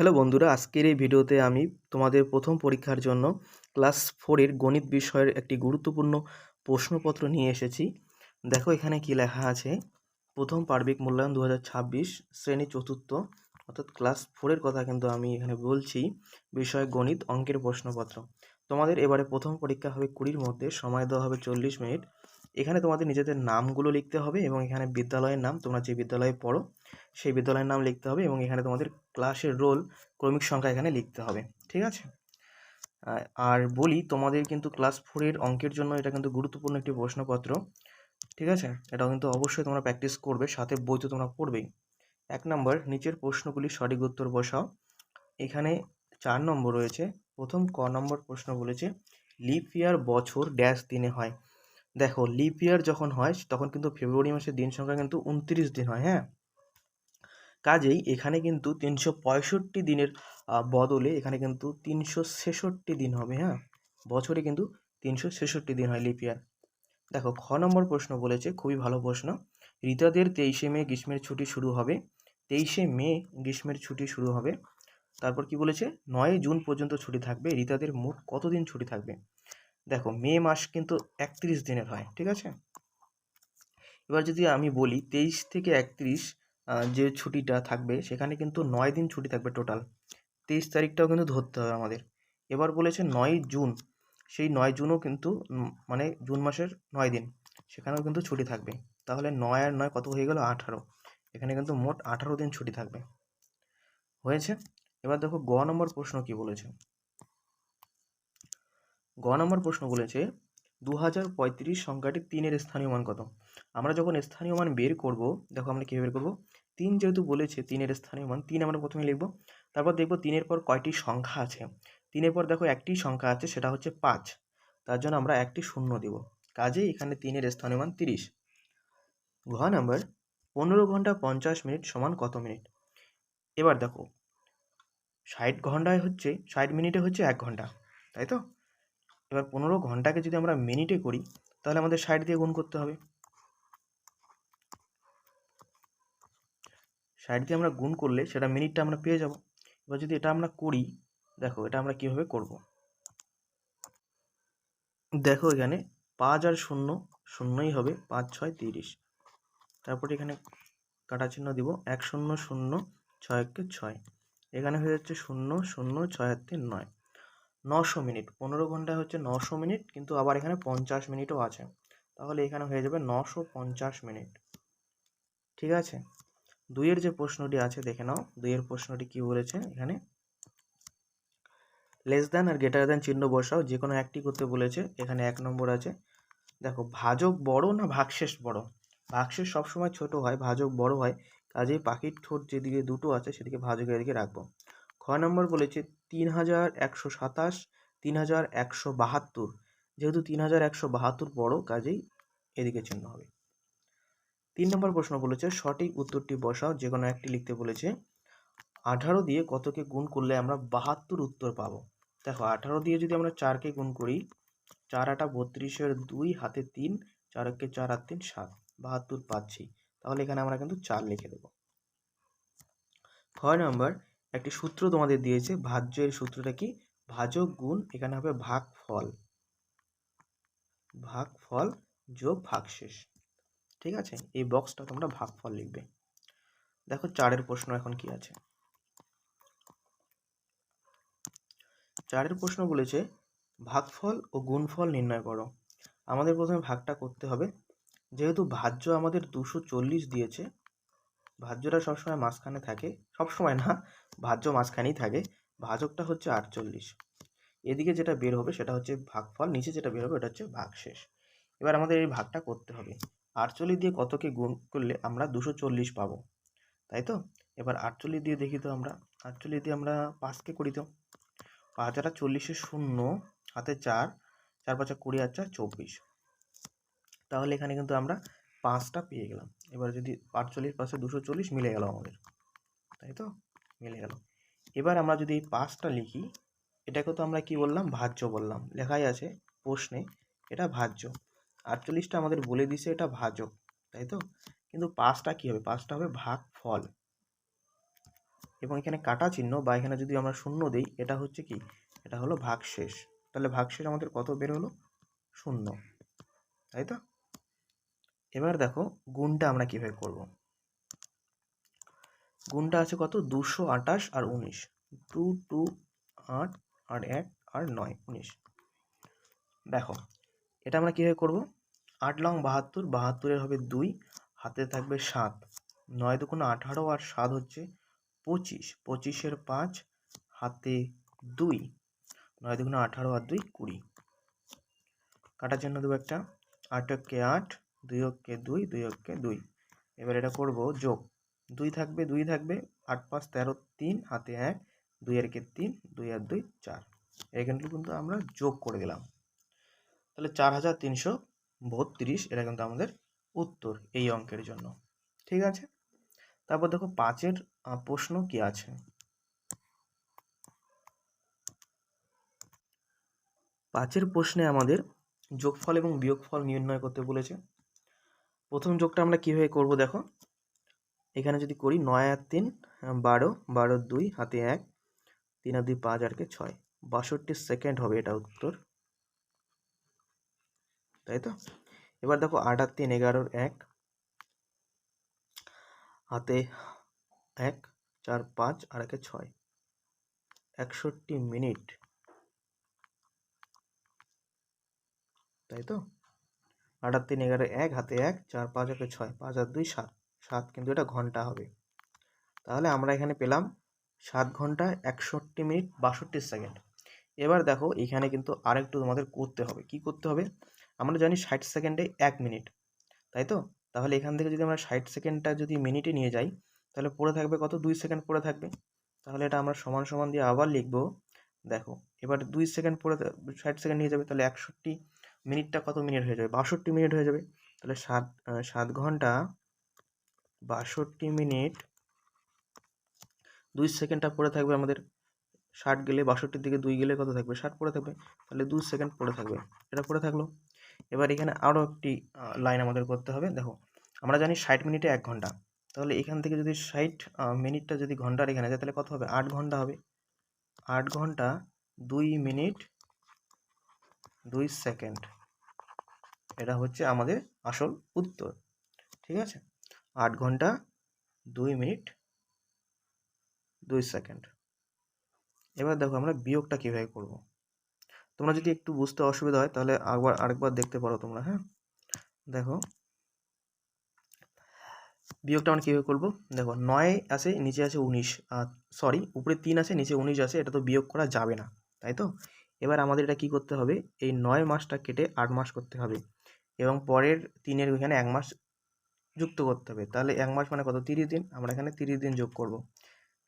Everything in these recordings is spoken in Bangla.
হ্যালো বন্ধুরা, আজকের এই ভিডিওতে আমি তোমাদের প্রথম পরীক্ষার জন্য ক্লাস 4 এর গণিত বিষয়ের একটি গুরুত্বপূর্ণ প্রশ্নপত্র নিয়ে এসেছি। দেখো এখানে কি লেখা আছে। প্রথম পার্বিক মূল্যায়ন 2026 শ্রেণী চতুর্থ অর্থাৎ ক্লাস 4 এর কথা কিন্তু আমি এখানে বলছি। বিষয় গণিত অঙ্কের প্রশ্নপত্র। তোমাদের এবারে প্রথম পরীক্ষা হবে 20-র মধ্যে, সময় দেওয়া হবে 40 মিনিট। এখানে তোমাদের নিজেদের নামগুলো লিখতে হবে এবং এখানে বিদ্যালয়ের নাম, তোমরা যে বিদ্যালয়ে পড়ো সেই বিদ্যালয়ের নাম লিখতে হবে এবং এখানে তোমাদের ক্লাসের রোল, ক্রমিক সংখ্যা এখানে লিখতে হবে। ঠিক আছে? আর বলি তোমাদের কিন্তু ক্লাস 4 এর অঙ্কের জন্য এটা কিন্তু গুরুত্বপূর্ণ একটি প্রশ্নপত্র। ঠিক আছে? এটাও কিন্তু অবশ্যই তোমরা প্র্যাকটিস করবে, সাথে বই তো তোমরা পড়বেই। 1 নম্বর, নিচের প্রশ্নগুলির সঠিক উত্তর বসাও। এখানে 4 নম্বর রয়েছে। প্রথম ক নম্বর প্রশ্ন বলেছে লিপ ইয়ার বছর ড্যাশ দিনে হয়। দেখো লিপ ইয়ার যখন হয় তখন কিন্তু ফেব্রুয়ারি মাসের দিন সংখ্যা কিন্তু 29 দিন হয়। হ্যাঁ, কাজেই এখানে কিন্তু 365 দিনের বদলে এখানে কিন্তু 366 দিন হবে। হ্যাঁ, বছরে কিন্তু 366 দিন হয় লিপ ইয়ার। দেখো খ নম্বর প্রশ্ন বলেছে, খুবই ভালো প্রশ্ন। রিতাদের 23শে মে গ্রীষ্মের ছুটি শুরু হবে। 23শে মে গ্রীষ্মের ছুটি শুরু হবে। তারপর কি বলেছে, 9 জুন পর্যন্ত ছুটি থাকবে। রিতাদের মোট কতদিন ছুটি থাকবে? দেখো মে মাস কিন্তু 31 দিনের হয়। ঠিক আছে? এবার যদি আমি বলি 23 থেকে 31 যে ছুটিটা থাকবে সেখানে কিন্তু 9 দিন ছুটি থাকবে টোটাল। 23 তারিখটাও কিন্তু ধরতে হবে আমাদের। এবার বলেছে 9 জুন, সেই 9 জুনও কিন্তু মানে জুন মাসের 9 দিন, সেখানেও কিন্তু ছুটি থাকবে। তাহলে 9 আর 9 কত হয়ে গেল? 18। এখানে কিন্তু মোট 18 দিন ছুটি থাকবে। হয়েছে? এবার দেখো গ নম্বর প্রশ্ন কি বলেছে। গ নম্বর প্রশ্ন বলেছে 2035 সংখ্যাটি 3-এর স্থানীয় মান কত? আমরা যখন স্থানীয় মান বের করব, দেখো আমরা কীভাবে বের করব। 3 যেহেতু বলেছে 3-এর স্থানীয় মান, 3 আমরা প্রথমে লিখব। তারপর দেখব 3-এর পর কয়টি সংখ্যা আছে। 3-এর পর দেখো একটি সংখ্যা আছে, সেটা হচ্ছে 5। তার জন্য আমরা একটি শূন্য দেব। কাজেই এখানে 3-এর স্থানীয় মান 30। ঘ নাম্বার, 15 ঘন্টা 50 মিনিট সমান কত মিনিট? এবার দেখো 60 মিনিটে হচ্ছে 1 ঘন্টা, তাই তো? এবার 15 ঘন্টাকে যদি আমরা মিনিটে করি তাহলে আমাদের 60 দিয়ে গুণ করতে হবে। 60 দিয়ে আমরা গুণ করলে সেটা মিনিটটা আমরা পেয়ে যাব। এবার যদি এটা আমরা করি, দেখো এটা আমরা কীভাবে করব। দেখো এখানে 5 আর 0 শূন্যই হবে, 5 6 30। তারপরে এখানে কাটা চিহ্ন দিব, 1 0 0 6 1 6। এখানে হয়ে যাচ্ছে 0 0 6 3 9। 900 মিনিট। 15 ঘন্টা হচ্ছে 900 মিনিট, কিন্তু আবার এখানে 50 মিনিটও আছে। তাহলে এখানে হয়ে যাবে 950 মিনিট। ঠিক আছে? 2-এর যে প্রশ্নটি আছে দেখে নাও। 2-এর প্রশ্নটি কি বলেছে এখানে, লেস দ্যান আর গ্রেটার দ্যান চিহ্ন বসাও, যে কোনো একটি করতে বলেছে। এখানে 1 নম্বর আছে। দেখো ভাজক বড় না ভাগশেষ বড়? ভাগশেষ সবসময় ছোট হয়, ভাজক বড় হয়। কাজেই পাখির ঠোঁট যেদিকে দুটো আছে সেদিকে ভাজকের দিকে রাখবো। খ নম্বর বলেছে 3127, 3172। যেহেতু 3172 বড়, কাজেই এদিকে চিহ্ন হবে। 3 নম্বর প্রশ্ন বলেছে সঠিক উত্তরটি বসাও, যে কোনো একটি লিখতে বলেছে। 18 দিয়ে কতকে গুণ করলে আমরা 72 উত্তর পাবো? দেখো 18 দিয়ে যদি আমরা 4কে গুণ করি, 4 8 32-এর 2 হাতে 3, 4 1 4 আর 3 7, 72 পাচ্ছি। তাহলে এখানে আমরা কিন্তু 4 লিখে দেবো। 6 নম্বর, একটি সূত্র তোমাদের দিয়েছে ভাজ্যের সূত্রটা কি? ভাজক গুণ, এখানে হবে ভাগফল, ভাগফল যোগ ভাগশেষ। ঠিক আছে? এই বক্সটা তোমরা ভাগফল লিখবে। দেখো 4-এর প্রশ্ন এখন কি আছে। 4-এর প্রশ্ন বলেছে ভাগফল ও গুণফল নির্ণয় করো। আমাদের প্রথমে ভাগটা করতে হবে। যেহেতু ভাজ্য আমাদের 240 দিয়েছে, ভাজ্যটা সবসময় মাঝখানে থাকে, সবসময় না, ভাজ্য মাঝখানেই থাকে। ভাজকটা হচ্ছে 48। এদিকে যেটা বের হবে সেটা হচ্ছে ভাগফল, নিচে যেটা বের হবে ওটা হচ্ছে ভাগশেষ। এবার আমাদের এই ভাগটা করতে হবে। 48 দিয়ে কতকে গুণ করলে আমরা 240 পাবো, তাই তো? এবার 48 দিয়ে দেখি তো আমরা। 48 দিয়ে আমরা 5কে করি তো। 5 আর 40-এ 0, হাতে 4, 4 5 20 আর 4 24। তাহলে এখানে কিন্তু আমরা 5টা পেয়ে গেলাম। এবার যদি 48 পাশে 240 মিলে গেল আমাদের, তাই তো? মিলে গেল। এবার আমরা যদি এই 5টা লিখি, এটাকে তো আমরা কি বললাম? ভাজ্য বললাম। লেখাই আছে প্রশ্নে এটা ভাজ্য। 48টা আমাদের বলে দিছে এটা ভাজক, তাই তো? কিন্তু 5টা কি হবে? 5টা হবে ভাগফল। এবং এখানে কাটা চিহ্ন বা এখানে যদি আমরা শূন্য দিই, এটা হচ্ছে কি, এটা হলো ভাগশেষ। তাহলে ভাগশেষ আমাদের কত বের হলো? 0, তাই তো? এবার দেখো গুণটা আমরা কীভাবে করব। গুণটা আছে কত? 228 আর 19, 2 2 8 আর 1 আর 9 19। দেখো এটা আমরা কীভাবে করব। 8 লং 72, 72-এর হবে 2, হাতে থাকবে 7, 9 দুগুণে 18 আর 7 হচ্ছে 25, 25-এর 5, হাতে 2, 9 দুগুণে 18 আর 2 20। কাটার জন্য দেবো একটা, 8 কে 8, 2 কে 2, 2 কে 2। এবার এটা করব যোগ, 2 থাকবে 2 থাকবে, 8 5 13, 3 হাতে 1, 2 আর কে 3, 2 আর 2 4। এখানে কিন্তু আমরা যোগ করে দিলাম। তাহলে 4332, এটা কিন্তু আমাদের উত্তর এই অঙ্কের জন্য। ঠিক আছে, তারপর দেখো 5-এর প্রশ্ন কি আছে। 5-এর প্রশ্নে আমাদের যোগফল এবং বিয়োগফল নির্ণয় করতে বলেছে। প্রথম যোগটা আমরা কীভাবে করব দেখো, এখানে যদি করি 9 আর 3 12, 12 2 হাতে 1, 3 আর 2 5 আর কে 6, 62 সেকেন্ড হবে এটা উত্তর, তাই তো? এবার দেখো 8 আর 3 11, 1 হাতে 1, 4 5 আর একে 6, 61 মিনিট, তাই তো? 8 আর 3 11, 1 হাতে 1, 4 5 আর 6, 5 আর 2 7, 7 কিন্তু এটা ঘন্টা হবে। তাহলে আমরা এখানে পেলাম 7 ঘন্টা 61 মিনিট 62 সেকেন্ড। এবার দেখো এখানে কিন্তু আরেকটু তোমাদের করতে হবে। কি করতে হবে? আমরা জানি 60 সেকেন্ডে 1 মিনিট, তাই তো? তাহলে এখান থেকে যদি আমরা 60 সেকেন্ডটা যদি মিনিটে নিয়ে যাই, তাহলে পড়ে থাকবে কত? 2 সেকেন্ড পড়ে থাকবে। তাহলে এটা আমরা সমান সমান দিয়ে আবার লিখব। দেখো এবার 2 সেকেন্ড পড়ে 60 সেকেন্ড নিয়ে যাবে, তাহলে 61 মিনিটটা কত মিনিট হয়ে যাবে? 62 মিনিট হয়ে যাবে। তাহলে 7 ঘন্টা 62 মিনিট 2 সেকেন্ডটা পড়ে থাকবে আমাদের। 60 গেলে 62-র দিকে 2 গেলে কত থাকবে? 60 পড়ে থাকবে। তাহলে 2 সেকেন্ড পড়ে থাকবে, এটা পড়ে থাকলো। এবার এখানে আরও একটি লাইন আমাদের করতে হবে। দেখো আমরা জানি 60 মিনিটে 1 ঘন্টা, তাহলে এখান থেকে যদি 60 মিনিটটা যদি ঘন্টার এখানে যায়, তাহলে কত হবে? 8 ঘন্টা হবে। 8 ঘন্টা 2 মিনিট 2 সেকেন্ড, এটা হচ্ছে আমাদের আসল উত্তর। ঠিক আছে, 8 ঘন্টা 2 মিনিট 2 সেকেন্ড। এবার দেখো আমরা বিয়োগটা কীভাবে করব। তোমরা যদি একটু বুঝতে অসুবিধা হয় তাহলে আরেকবার দেখতে পারো তোমরা, হ্যাঁ? দেখো বিয়োগটা আমরা কীভাবে করবো। দেখো 9 আছে, নিচে আছে 19, সরি উপরে 3 আছে, নিচে 19 আছে, এটা তো বিয়োগ করা যাবে না, তাই তো? এবার আমাদের এটা কী করতে হবে? এই 9 মাসটা কেটে 8 মাস করতে হবে এবং পরের 3-এর ওইখানে 1 মাস যুক্ত করতে হবে। তাহলে 1 মাস মানে কত? 30 দিন। আমরা এখানে 30 দিন যোগ করব।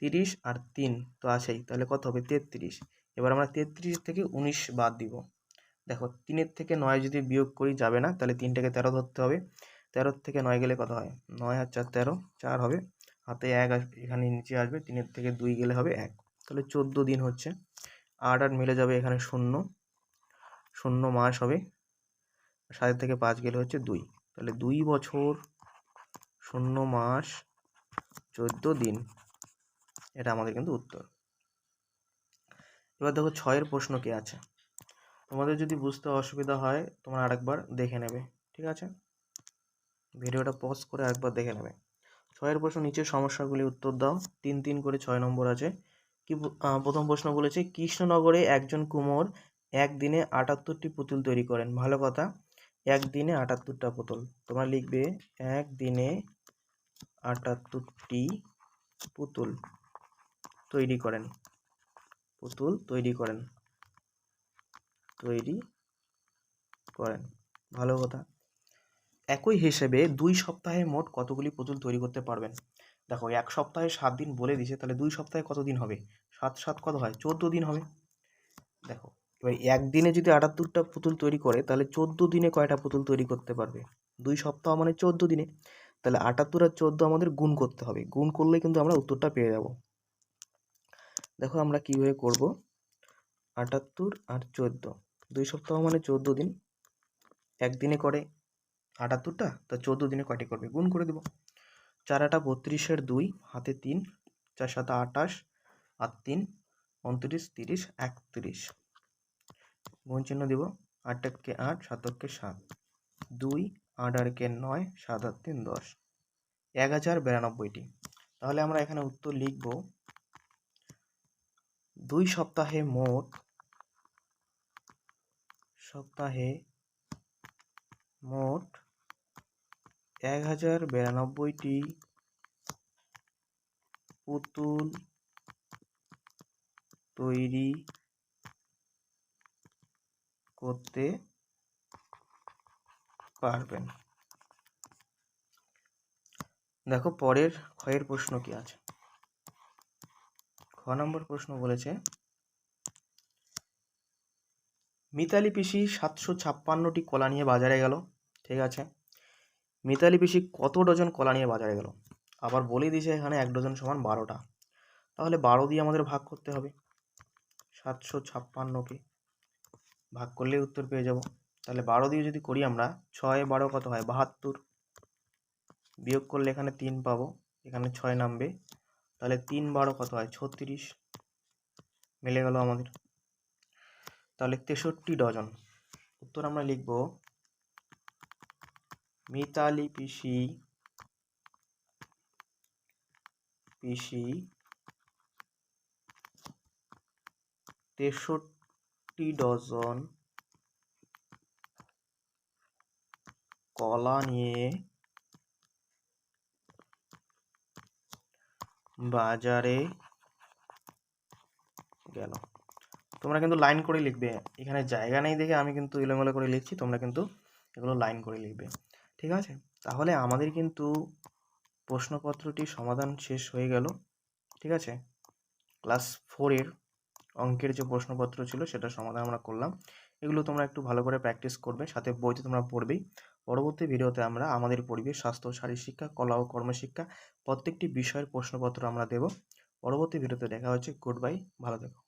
30 আর 3 তো আছেই, তাহলে কত হবে? 33। এবার আমরা 33 থেকে 19 বাদ দিব। দেখো 3-এর থেকে 9 যদি বিয়োগ করি যাবে না, তাহলে 3টাকে 13 ধরতে হবে। 13 থেকে 9 গেলে কত হয়? 9 আর 4 13, 4 হবে, হাতে 1 আসবে, এখানে নিচে আসবে, 3-এর থেকে 2 গেলে হবে 1, তাহলে 14 দিন হচ্ছে। 8 আর মিলে যাবে এখানে 0, 0 মাস হবে, 7 থেকে 5 গেলে হচ্ছে 2, তাহলে 2 বছর 0 মাস 14 দিন, এটা আমাদের কিন্তু উত্তর। এবার দেখো 6-এর প্রশ্ন কি আছে। তোমাদের যদি বুঝতে অসুবিধা হয় তোমরা আরেকবার দেখে নেবে, ঠিক আছে? ভিডিওটা পজ করে আরেকবার দেখে নেবে। 6-এর প্রশ্ন, নিচের সমস্যাগুলি উত্তর দাও। 3 3 করে 6 নম্বর আছে। প্রথম প্রশ্ন বলেছে কৃষ্ণনগরে একজন কুমোর একদিনে 78টি পুতুল তৈরি করেন। ভালো কথা, একদিনে 78টা পুতুল। তোমরা লিখবে একদিনে 78টি পুতুল তৈরি করেন। পুতুল তৈরি করেন, ভালো কথা। একই হিসেবে 2 সপ্তাহে মোট কতগুলি পুতুল তৈরি করতে পারবেন? দেখো 1 সপ্তাহে 7 দিন বলে দিয়েছে, তাহলে 2 সপ্তাহে কত দিন হবে? 7 7 কত হয়? 14 দিন হবে। দেখো এবার একদিনে যদি 78টা পুতুল তৈরি করে, তাহলে 14 দিনে কয়টা পুতুল তৈরি করতে পারবে? 2 সপ্তাহ মানে 14 দিনে। তাহলে 78 আর 14 আমাদের গুণ করতে হবে। গুণ করলে কিন্তু আমরা উত্তরটা পেয়ে যাব। দেখো আমরা কীভাবে করব। 78 আর 14, 2 সপ্তাহ মানে 14 দিন, একদিনে করে 78টা, তা 14 দিনে কয়টি করবে? গুণ করে দেবো। 4 8 32-এর 2, হাতে 3, 4 7 28 আর 3 29 30 31 গুণ চিহ্ন দিব। 8 কে 8 7 কে 7 2 8 আর কে 9 7 আর 3 10 1092টি। তাহলে আমরা এখানে উত্তর লিখব 2 সপ্তাহে মোট 1092টি পুতুল তৈরি করতে পারবেন। দেখো পরের ক্ষয়ের প্রশ্ন কি আছে। খ নম্বর প্রশ্ন বলেছে মিতালি পিসি 756টি কলা নিয়ে বাজারে গেল। ঠিক আছে, মিতালি পিসি কত ডজন কলা নিয়ে বাজারে গেল? আবার বলে দিয়েছে এখানে 1 ডজন সমান 12টা। তাহলে 12 দিয়ে আমাদের ভাগ করতে হবে। 756কে ভাগ করলেই উত্তর পেয়ে যাব। তাহলে 12 দিয়ে যদি করি আমরা, 6 12 কত হয়? 72। বিয়োগ করলে এখানে 3 পাবো, এখানে 6 নামবে। তাহলে 3 12 কত হয়? 36। মিলে গেল আমাদের। তাহলে 63 ডজন। উত্তর আমরা লিখব মিতালি পিসি 63 ডজন কলা নিয়ে বাজারে গেল। তোমরা কিন্তু লাইন করে লিখবে, এখানে জায়গা নেই দেখে আমি কিন্তু এলোমেলো করে লিখছি, তোমরা কিন্তু এগুলো লাইন করে লিখবে। ঠিক আছে, তাহলে আমাদের কিন্তু প্রশ্নপত্রটি সমাধান শেষ হয়ে গেল। ঠিক আছে, ক্লাস 4-এর অঙ্কের যে প্রশ্নপত্র ছিল সেটা সমাধান আমরা করলাম। এগুলো তোমরা একটু ভালো করে প্র্যাকটিস করবে, সাথে বইতে তোমরা পড়বেই। পরবর্তী ভিডিওতে আমরা আমাদের পরিবেশ, স্বাস্থ্য, শারীরিক শিক্ষা, কলা ও কর্মশিক্ষা প্রত্যেকটি বিষয়ের প্রশ্নপত্র আমরা দেব। পরবর্তী ভিডিওতে দেখা হচ্ছে। গুড বাই, ভালো থেকো।